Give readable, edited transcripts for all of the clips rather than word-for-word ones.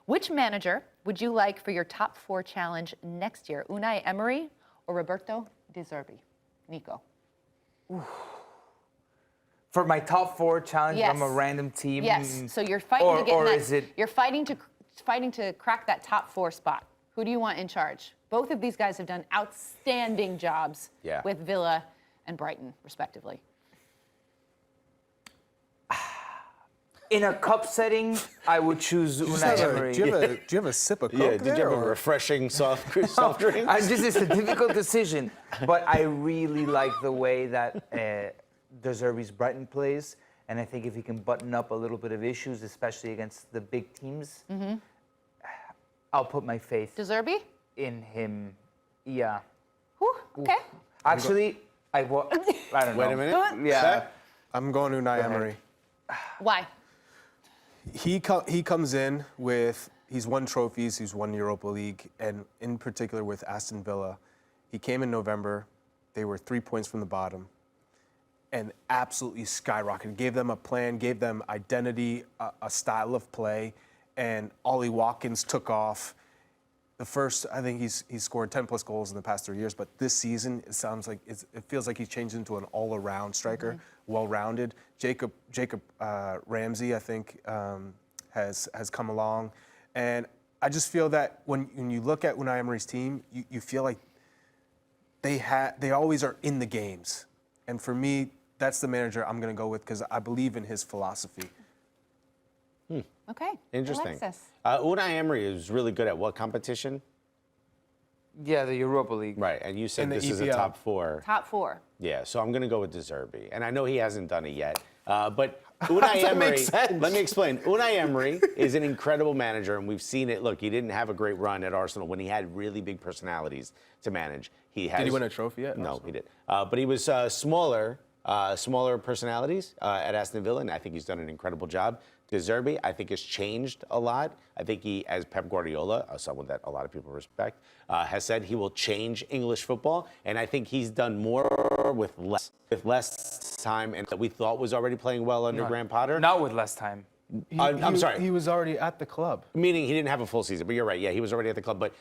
Which manager would you like for your top 4 challenge next year? Unai Emery or Roberto De Zerbi? Nico. Ooh. For my top 4 challenge Yes. from a random team. Yes. So you're fighting to get or that. Is it... You're fighting to crack that top 4 spot. Who do you want in charge? Both of these guys have done outstanding jobs with Villa and Brighton, respectively. In a cup setting, I would choose Unai Emery. Do you have a sip of Coke did you have a refreshing soft drink? It's a difficult decision, but I really like the way that De Zerbi's Brighton plays, and I think if he can button up a little bit of issues, especially against the big teams, I'll put my faith De Zerbi? in him. Yeah. Whew, okay. Actually, I don't know. Wait a minute. Yeah. I'm going Unai Emery. Why? He comes in with, he's won trophies, he's won Europa League, and in particular with Aston Villa. He came in November, they were 3 points from the bottom, and absolutely skyrocketed. Gave them a plan, gave them identity, a style of play, and Ollie Watkins took off. The first, I think he's scored 10 plus goals in the past 3 years, but this season it feels like he's changed into an all-around striker, well-rounded. Jacob Ramsey, I think, has come along, and I just feel that when you look at Unai Emery's team, you feel like they always are in the games, and for me, that's the manager I'm going to go with because I believe in his philosophy. Okay. Interesting. Alexis. Unai Emery is really good at what competition? Yeah, the Europa League. Right, and you said And the this is a EPL. top 4. Top 4. Yeah, so I'm going to go with De Zerbi. And I know he hasn't done it yet. But Unai Emery, let me explain. Unai Emery is an incredible manager, and we've seen it. Look, he didn't have a great run at Arsenal when he had really big personalities to manage. Did he win a trophy yet? No, he did. But he was smaller personalities at Aston Villa, and I think he's done an incredible job. De Zerbi, I think, has changed a lot. I think he, as Pep Guardiola, someone that a lot of people respect, has said he will change English football, and I think he's done more with less time, and that we thought was already playing well under Graham Potter. Not with less time. I'm sorry. He was already at the club. Meaning he didn't have a full season, but you're right. Yeah, he was already at the club. But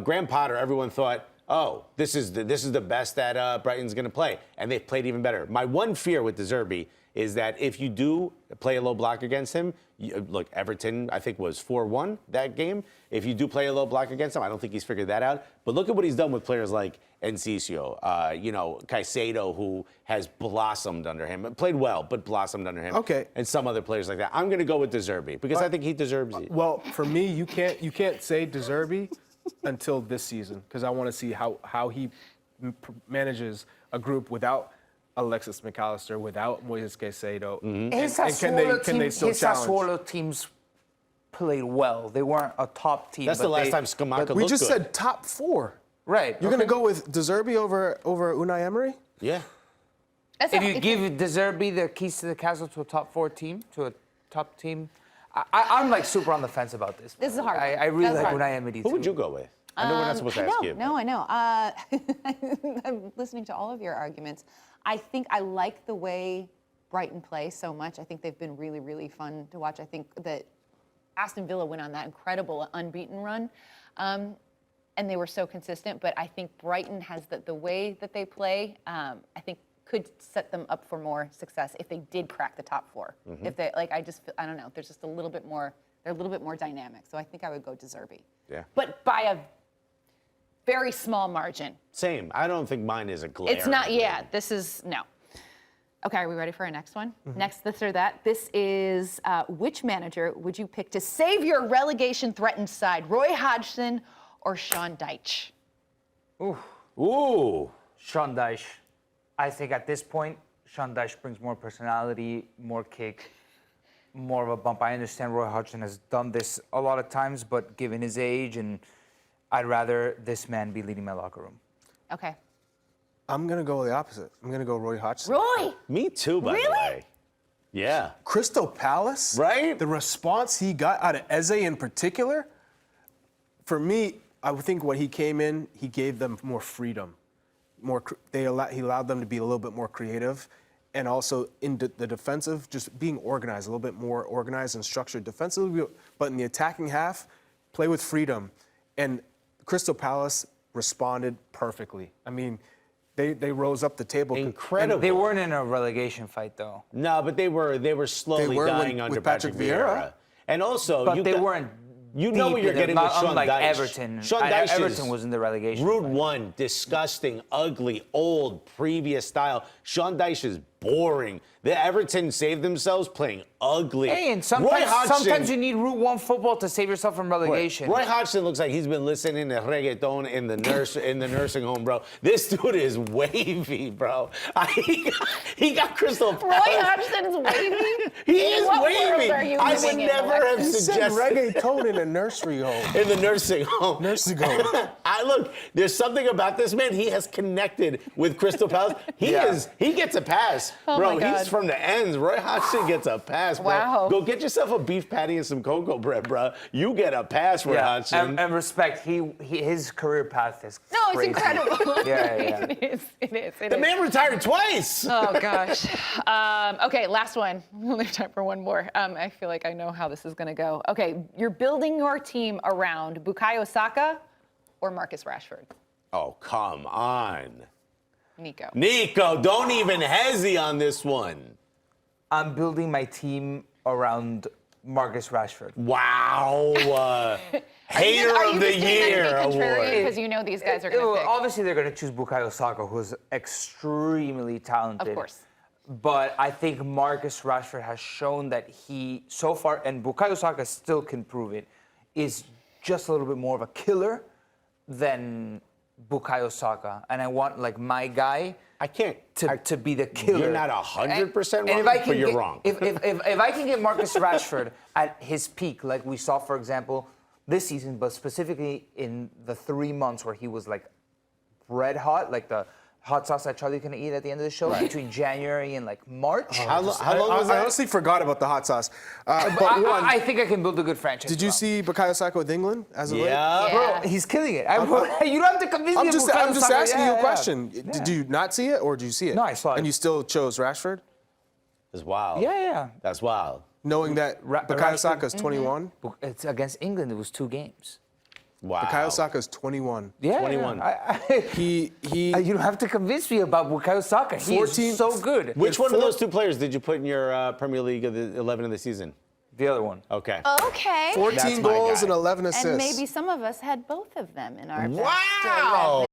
Graham Potter, everyone thought, oh, this is the best that Brighton's going to play, and they've played even better. My one fear with De Zerbi is that if you do play a low block against him, look, Everton, I think, was 4-1 that game. If you do play a low block against him, I don't think he's figured that out. But look at what he's done with players like Enciso, Caicedo, who has blossomed under him. Played well, but blossomed under him. Okay. And some other players like that. I'm going to go with De Zerbi because I think he deserves it. Well, for me, you can't say De Zerbi until this season because I want to see how he manages a group without Alexis McAllister, without Moises Caicedo. Can they still challenge? Sassuolo teams played well. They weren't a top team. That's the last time Scamacca looked good. We just said top 4. Right. You're going to go with De Zerbi over Unai Emery? Yeah. If you give De Zerbi the keys to the castle to a top 4 team, I'm like super on the fence about this. This is hard. I really That's like hard. Unai Emery Who would you go with? I know we're not supposed to ask you. No, I know. I'm listening to all of your arguments. I think I like the way Brighton play so much. I think they've been really, really fun to watch. I think that Aston Villa went on that incredible unbeaten run, and they were so consistent. But I think Brighton has the way that they play, I think could set them up for more success if they did crack the top 4. If they, I don't know, there's just a little bit more, they're a little bit more dynamic. So I think I would go De Zerbi. Yeah. But by a very small margin. Same. I don't think mine is a glaring. It's not, this is, no. Okay, are we ready for our next one? Next, this or that. This is, which manager would you pick to save your relegation-threatened side? Roy Hodgson or Sean Dyche? Ooh. Sean Dyche. I think at this point, Sean Dyche brings more personality, more kick, more of a bump. I understand Roy Hodgson has done this a lot of times, but given his age, and I'd rather this man be leading my locker room. Okay. I'm going to go the opposite. I'm going to go Roy Hodgson. Roy! Me too, by the way. Yeah. Crystal Palace? Right? The response he got out of Eze in particular, for me, I would think when he came in, he gave them more freedom. He allowed them to be a little bit more creative, and also in the defensive, just being organized, a little bit more organized and structured defensively, but in the attacking half, play with freedom. And Crystal Palace responded perfectly. I mean, they rose up the table. Incredible. They weren't in a relegation fight, though. No, but they were slowly They were dying with under Patrick Vieira. And also, But they weren't. You know what you're deep in it, getting with not Sean unlike Dyche. Everton. Sean Dyche Everton was in the relegation Route fight. 1, disgusting, ugly, old, previous style. Sean Dyche is boring. The Everton saved themselves playing ugly. Hey, and Roy Hodgson, sometimes you need Route 1 football to save yourself from relegation. Roy Hodgson looks like he's been listening to reggaeton in the nursing home, bro. This dude is wavy, bro. He got Crystal Roy Palace. Hodgson's wavy. He is What wavy. world are you I would living in, never Alexis? have You said suggested reggaeton in a nursery home. in the nursing home. Nursing home. Look, there's something about this man. He has connected with Crystal Palace. He gets a pass. Oh Bro, my God. he's from the ends. Roy Hodgson gets a pass, bro. Wow. Go get yourself a beef patty and some cocoa bread, bro. You get a pass, Roy Hodgson. and respect. His career path is No, it's crazy. incredible. Yeah. It is. The man retired twice. Oh, gosh. Okay, last one. We only have time for one more. I feel like I know how this is going to go. Okay, you're building your team around Bukayo Saka or Marcus Rashford? Oh, come on. Nico, don't even hesitate on this one. I'm building my team around Marcus Rashford. Wow. Hater of the Year award. Because you know these guys are going to pick. Obviously, they're going to choose Bukayo Saka, who's extremely talented. Of course. But I think Marcus Rashford has shown that he, so far, and Bukayo Saka still can prove it, is just a little bit more of a killer than Bukayo Saka. And I want, like, my guy I can't. to be the killer. You're not 100% And wrong, if I can but you're get- wrong. If I can get Marcus Rashford at his peak, like we saw, for example, this season, but specifically in the 3 months where he was like red hot, like the hot sauce that Charlie can eat at the end of the show, between January and like March. How long was I that? honestly forgot about the hot sauce. But I think I can build a good franchise. did you around. see Bukayo Saka with England as of late? Yeah. Bro, he's killing it. You don't have to convince me. I'm of just Bukayo Saka. asking you a Yeah. question. Yeah. Did you not see it, or did you see it? No, I saw it. And you still chose Rashford, That's wild. Yeah. That's wild. knowing that Bukayo Rashford- Saka is 21. It's against England. It was 2 games. Wow. Bukayo Saka is 21. Yeah. 21. He You don't have to convince me about Bukayo Saka. He 14 is so good. Which one of those two players did you put in your Premier League of the 11 of the season? The other one. Okay. Okay. 14 That's my goals guy. and 11 assists. And maybe some of us had both of them in our best Wow. 11.